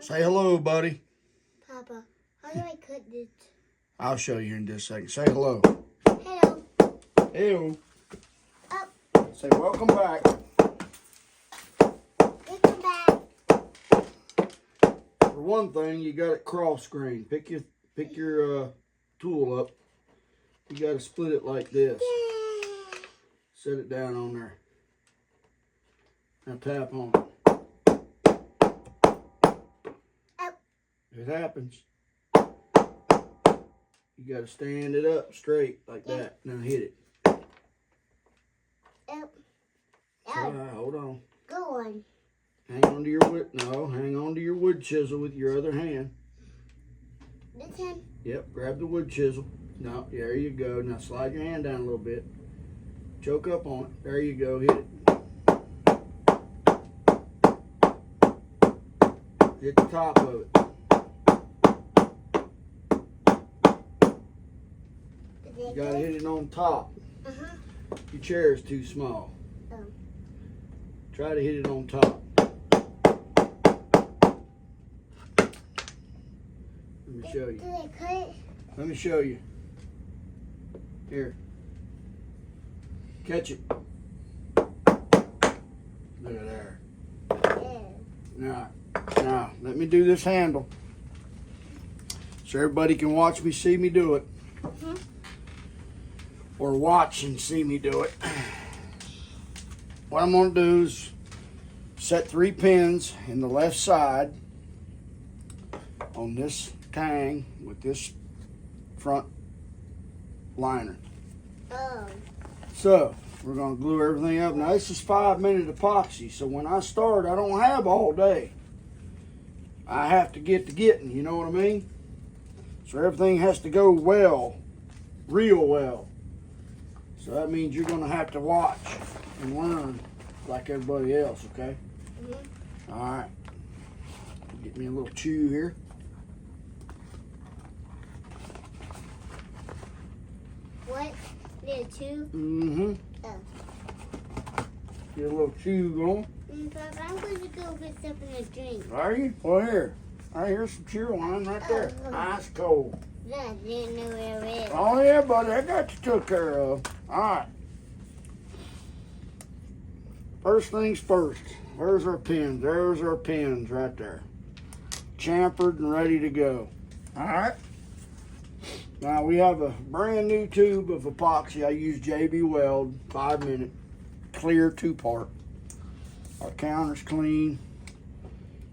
Say hello, buddy. Papa, how do I cut this? I'll show you in just a second. Say hello. Hello. Hello. Oh. Say welcome back. Welcome back. For one thing, you got it cross grain. Pick your tool up. You got to split it like this. Yeah. Set it down on there. Now tap on it. Oh. It happens. You got to stand it up straight like that. Now hit it. Oh. All right, hold on. Go on. Hang on to your wood. No, hang on to your wood chisel with your other hand. This hand. Yep, grab the wood chisel. No, there you go. Now slide your hand down a little bit. Choke up on it. There you go. Hit it. Hit the top of it. You gotta hit it on top. Your chair is too small. Oh. Try to hit it on top. Let me show you. Did I cut it? Let me show you. Here. Catch it. Look at there. Yeah. Now, let me do this handle. So everybody can watch me, see me do it. Or watch and see me do it. What I'm going to do is set 3 pins in the left side on this tang with this front liner. Oh. So we're going to glue everything up. Now this is 5-minute epoxy, so when I start, I don't have all day. I have to get to getting, you know what I mean? So everything has to go well, real well. So that means you're going to have to watch and learn like everybody else, okay? All right. Get me a little chew here. What? There two? Mm-hmm. Oh. Get a little chew going. Papa, I'm going to go get something to drink. Are you? Well, here. All right, here's some cheer wine right there. Ice cold. I didn't know where it is. Oh, yeah, buddy. I got you took care of. All right. First things first. Where's our pins? There's our pins right there. Chamfered and ready to go. All right. Now, we have a brand new tube of epoxy. I use JB Weld, 5-minute, clear 2-part. Our counter's clean.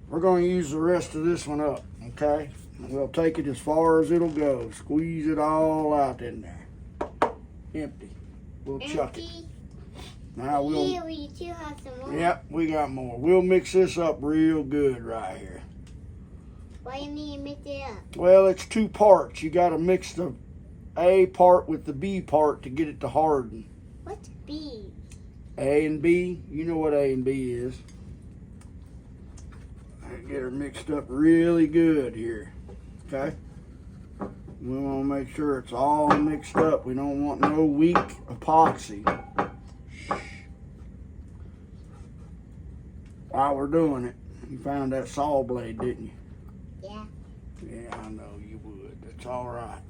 We're going to use the rest of this one up, okay? We'll take it as far as it'll go. Squeeze it all out in there. Empty. We'll chuck it. Now Here, we still have some more. Yep, we got more. We'll mix this up real good right here. Why you need to mix it up? Well, it's 2 parts. You got to mix the A part with the B part to get it to harden. What's B? A and B, you know what A and B is. Get her mixed up really good here, okay? We want to make sure it's all mixed up. We don't want no weak epoxy. While we're doing it, you found that saw blade, didn't you? Yeah. Yeah, I know you would. That's all right.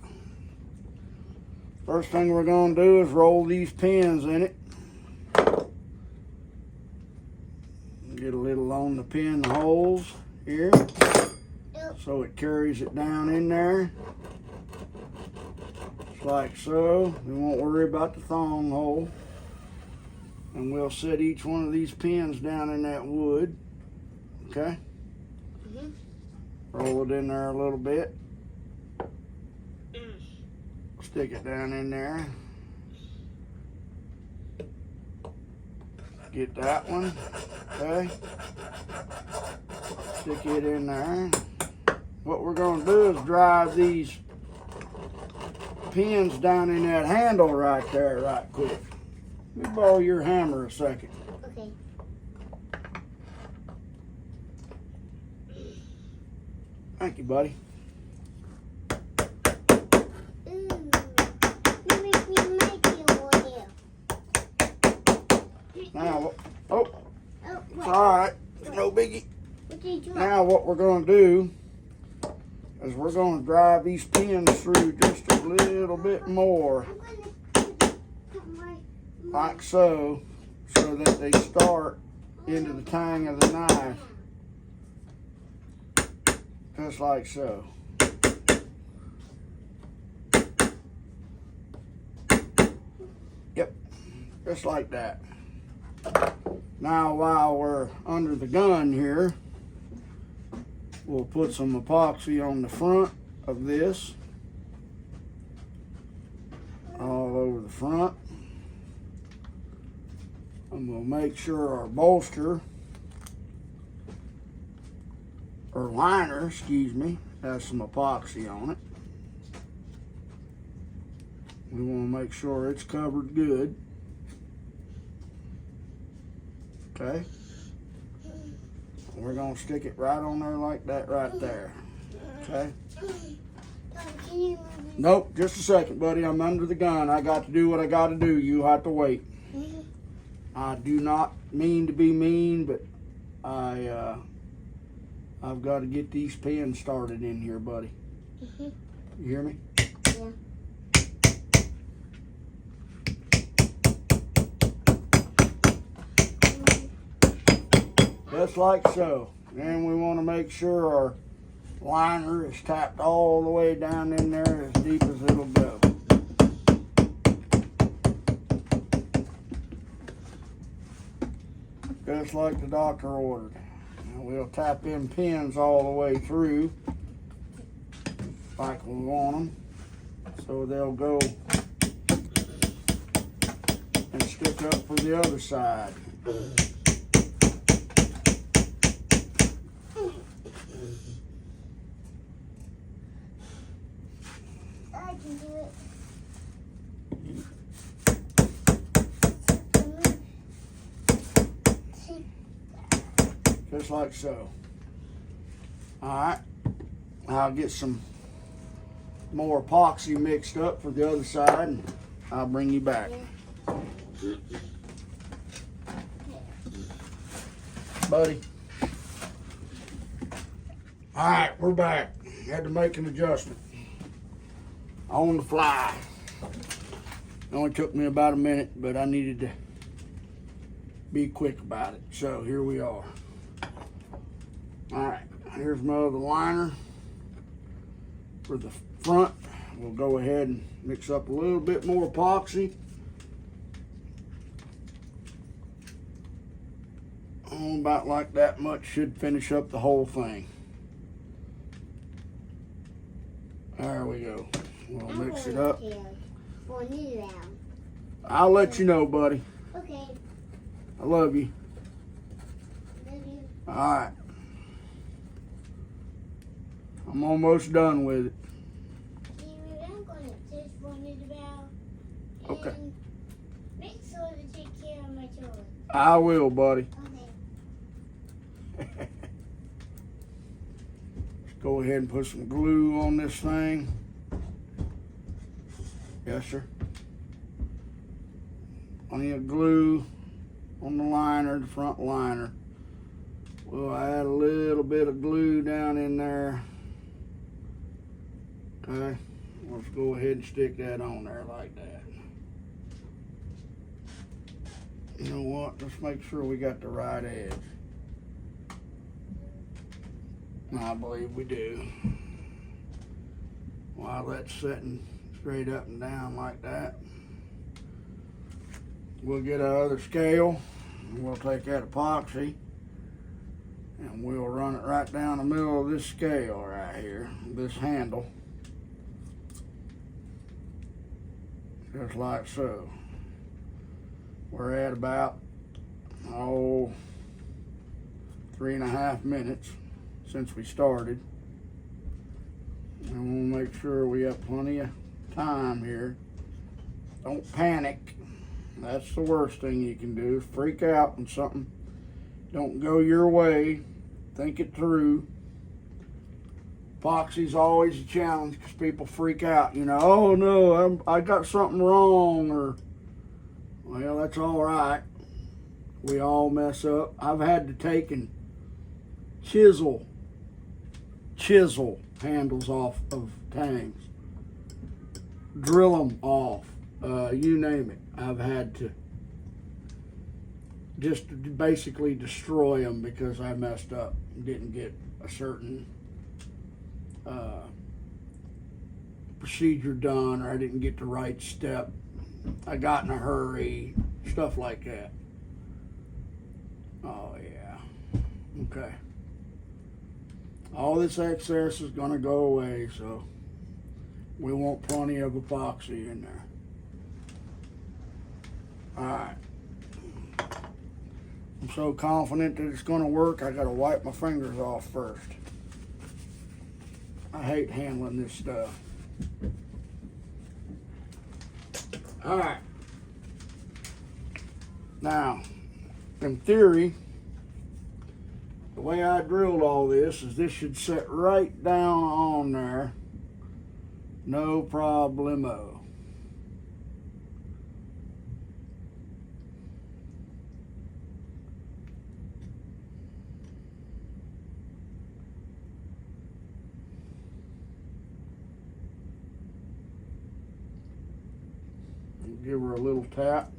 First thing we're going to do is roll these pins in it. Get a little on the pin holes here, so it carries it down in there, just like so. We won't worry about the thong hole, and we'll set each one of these pins down in that wood, okay? Roll it in there a little bit, stick it down in there. Get that one, okay? Stick it in there. What we're going to do is drive these pins down in that handle right there right quick. Let me borrow your hammer a second. Okay. Thank you, buddy. Ooh. You make me make you one here. Now, oh, Oh, it's what? all right. No biggie. What do you Now what we're going to do is we're going to drive these pins through just a little bit more, like so that they start into the tang of the knife, just like so. Yep, just like that. Now while we're under the gun here, we'll put some epoxy on the front of this, all over the front. And we'll make sure our bolster, or liner, excuse me, has some epoxy on it. We want to make sure it's covered good. Okay. We're going to stick it right on there like that right there. Okay. Nope, just a second, buddy. I'm under the gun. I got to do what I got to do. You have to wait. I do not mean to be mean, but I've got to get these pins started in here, buddy. You hear me? Yeah. Just like so. And we want to make sure our liner is tapped all the way down in there as deep as it'll go. Just like the doctor ordered. And we'll tap in pins all the way through like we want them, so they'll go and stick up for the other side. I can do it. Just like so. Alright, I'll get some more epoxy mixed up for the other side and I'll bring you back. Buddy. Alright, we're back. Had to make an adjustment. On the fly. It only took me about a minute, but I needed to be quick about it. So here we are. Alright, here's my other liner for the front. We'll go ahead and mix up a little bit more epoxy. Oh, about like that much should finish up the whole thing. There we go. We'll mix it up. For a new round. I'll let you know, buddy. Okay. I love you. Love you. Alright. I'm almost done with it. I'm going to just for a new round. Okay. And make sure to take care of my children. I will, buddy. Okay. Let's go ahead and put some glue on this thing. Yes, sir. Plenty of glue on the liner, the front liner. We'll add a little bit of glue down in there. Okay, let's go ahead and stick that on there like that. You know what? Let's make sure we got the right edge. I believe we do. While that's setting straight up and down like that, we'll get our other scale and we'll take that epoxy and we'll run it right down the middle of this scale right here, this handle. Just like so. We're at about 3.5 minutes since we started. And we'll make sure we have plenty of time here. Don't panic. That's the worst thing you can do. Freak out when something don't go your way. Think it through. Epoxy's always a challenge because people freak out. You know, oh no, I got something wrong, or, well, that's all right. We all mess up. I've had to take and chisel handles off of tangs. Drill them off. You name it. I've had to just basically destroy them because I messed up. Didn't get a certain procedure done, or I didn't get the right step. I got in a hurry. Stuff like that. Oh yeah. Okay. All this excess is going to go away, so we want plenty of epoxy in there. Alright. I'm so confident that it's going to work, I got to wipe my fingers off first. I hate handling this stuff. Alright. Now, in theory, the way I drilled all this is this should sit right down on there. No problemo. Give her a little tap.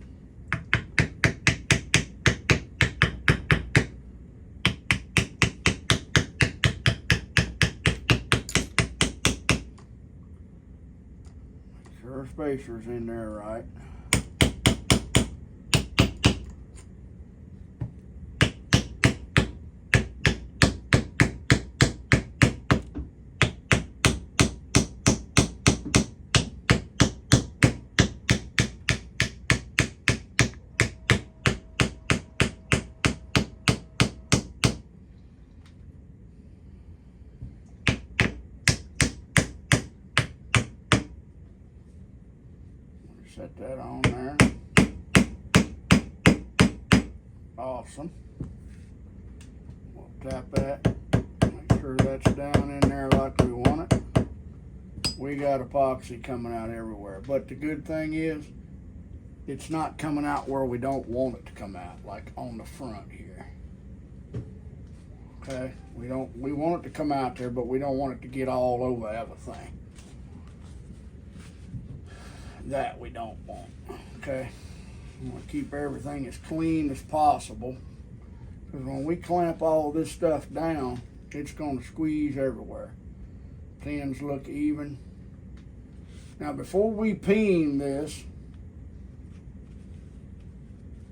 Make sure our spacer's in there right. Set that on there. Awesome. We'll tap that. Make sure that's down in there like we want it. We got epoxy coming out everywhere. But the good thing is, it's not coming out where we don't want it to come out, like on the front here. Okay? We want it to come out there, but we don't want it to get all over everything. That we don't want. Okay, we want to keep everything as clean as possible, because when we clamp all this stuff down, it's going to squeeze everywhere. Pins look even. Now before we peen this,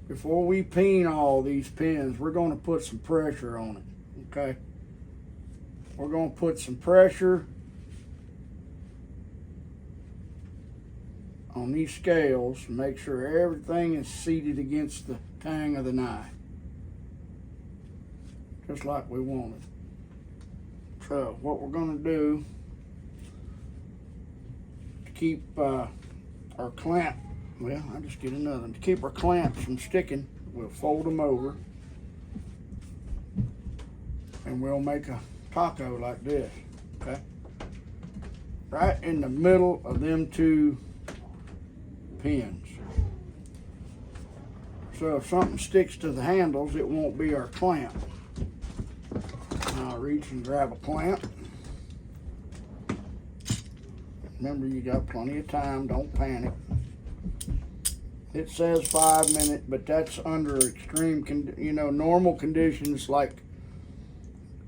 before we peen all these pins, we're going to put some pressure on it. Okay, we're going to put some pressure on these scales to make sure everything is seated against the tang of the knife, just like we wanted. So what we're going to do to keep our clamp, well, I'll just get another one. To keep our clamps from sticking, we'll fold them over and we'll make a taco like this. Okay, right in the middle of them two pins. So if something sticks to the handles, it won't be our clamp. I'll reach and grab a clamp. Remember, you got plenty of time, don't panic. It says 5 minutes, but that's under extreme, normal conditions, like,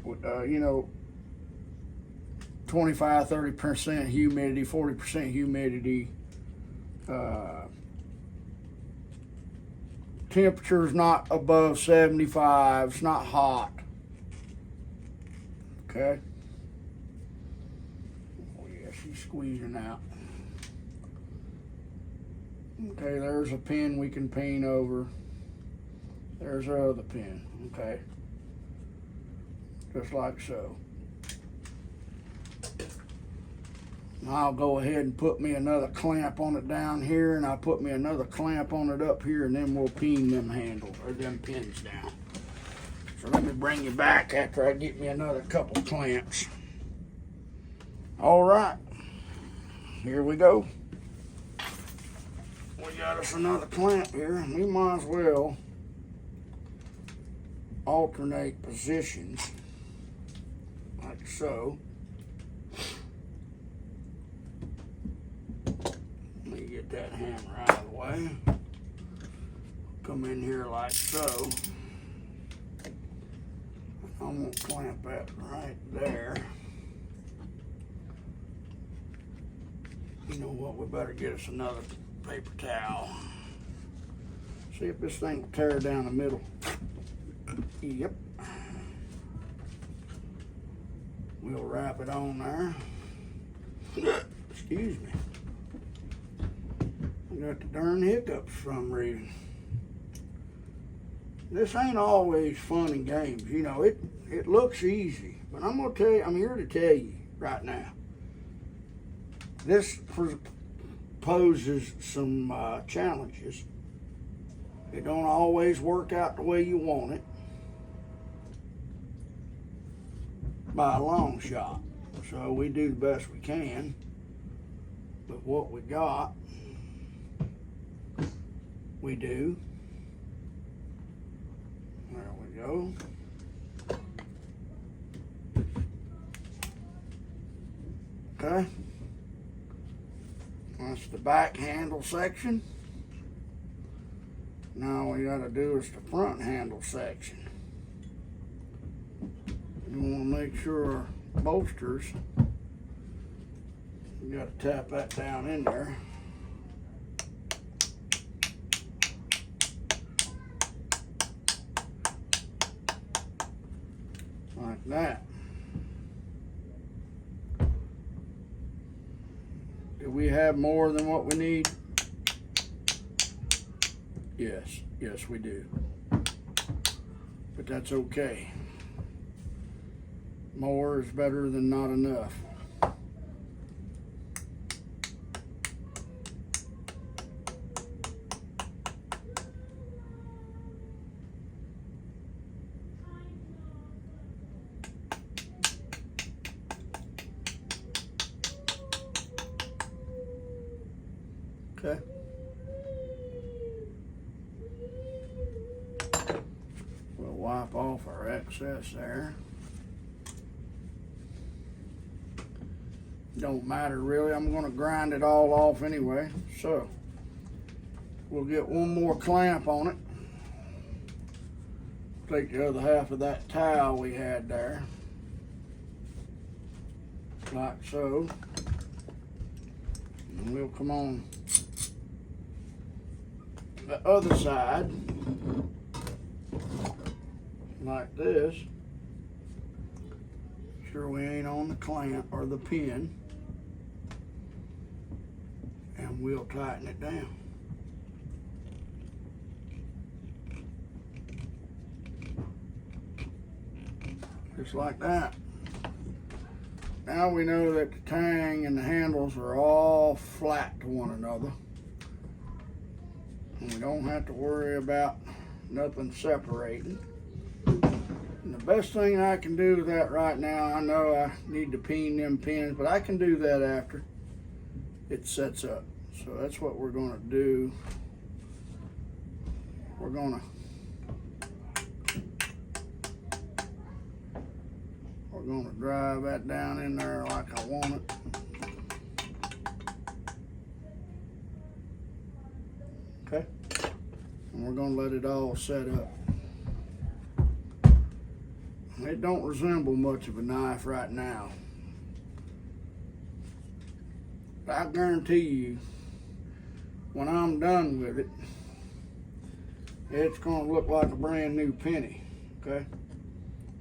25-30% humidity, 40% humidity. Temperature's not above 75. It's not hot. Okay. Oh yeah, she's squeezing out. Okay, there's a pin we can peen over. There's our other pin. Okay. Just like so. I'll go ahead and put me another clamp on it down here, and I'll put me another clamp on it up here, and then we'll peen them handles, or them pins down. So let me bring you back after I get me another couple clamps. All right, here we go. We got us another clamp here, and we might as well alternate positions. like so. Let me get that hammer out of the way. Come in here like so. I'm gonna clamp that right there. You know what, we better get us another paper towel. See if this thing will tear down the middle. Yep. We'll wrap it on there. Excuse me. I got the darn hiccups for some reason. This ain't always fun and games. You know, it looks easy, but I'm gonna tell you, I'm here to tell you right now. This poses some challenges. It don't always work out the way you want it by a long shot. So we do the best we can with what we got. We do. There we go. Okay. That's the back handle section. Now we gotta do is the front handle section. You wanna make sure our bolsters, you gotta tap that down in there. Like that. Do we have more than what we need? Yes, we do. But that's okay. More is better than not enough. Okay. We'll wipe off our excess there. Don't matter really, I'm gonna grind it all off anyway. So, we'll get one more clamp on it. Take the other half of that towel we had there. Like so. And we'll come on the other side like this. Sure we ain't on the clamp or the pin, and we'll tighten it down. Just like that. Now we know that the tang and the handles are all flat to one another. And we don't have to worry about nothing separating. And the best thing I can do with that right now, I know I need to peen them pins, but I can do that after it sets up. So that's what we're gonna do. We're gonna drive that down in there like I want it. Okay, and we're gonna let it all set up. It don't resemble much of a knife right now, but I guarantee you, when I'm done with it, it's gonna look like a brand new penny. Okay.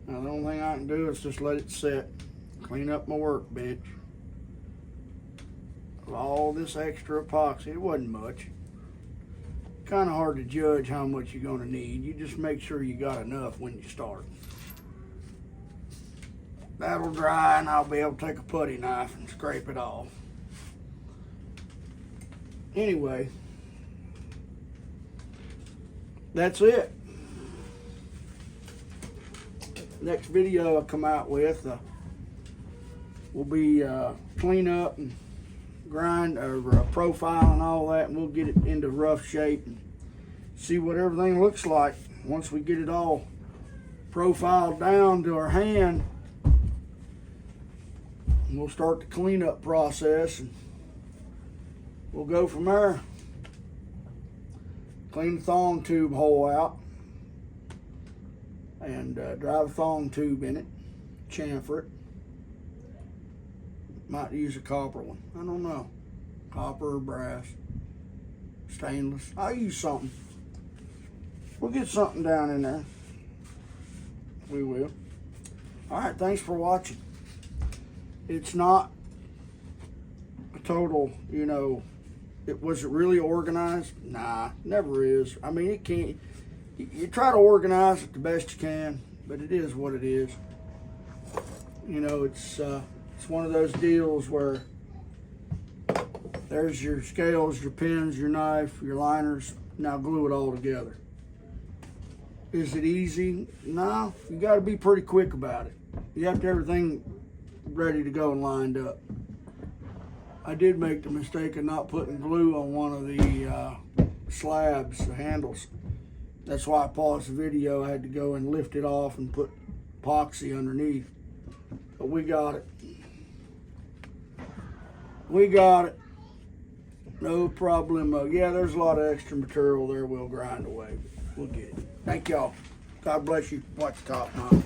Now the only thing I can do is just let it set, clean up my workbench. All this extra epoxy, it wasn't much. Kind of hard to judge how much you're gonna need. You just make sure you got enough when you start. That'll dry and I'll be able to take a putty knife and scrape it off. Anyway, that's it. Next video I'll come out with will be clean up and grind or profile and all that, and we'll get it into rough shape and see what everything looks like once we get it all profiled down to our hand. we'll start the cleanup process and we'll go from there. Clean the thong tube hole out and drive a thong tube in it, chamfer it. Might use a copper one, I don't know. Copper or brass, stainless, I'll use something. We'll get something down in there. We will. All right, thanks for watching. It's not a total, was it really organized? Nah, never is. I mean, it can't. You try to organize it the best you can, but it is what it is. It's one of those deals where there's your scales, your pins, your knife, your liners. Now glue it all together. Is it easy? No, you got to be pretty quick about it. You have to have everything ready to go and lined up. I did make the mistake of not putting glue on one of the slabs, the handles. That's why I paused the video. I had to go and lift it off and put epoxy underneath. But we got it. We got it. No problemo. Yeah, there's a lot of extra material there. We'll grind away. We'll get it. Thank y'all. God bless you. Watch the top, Mom.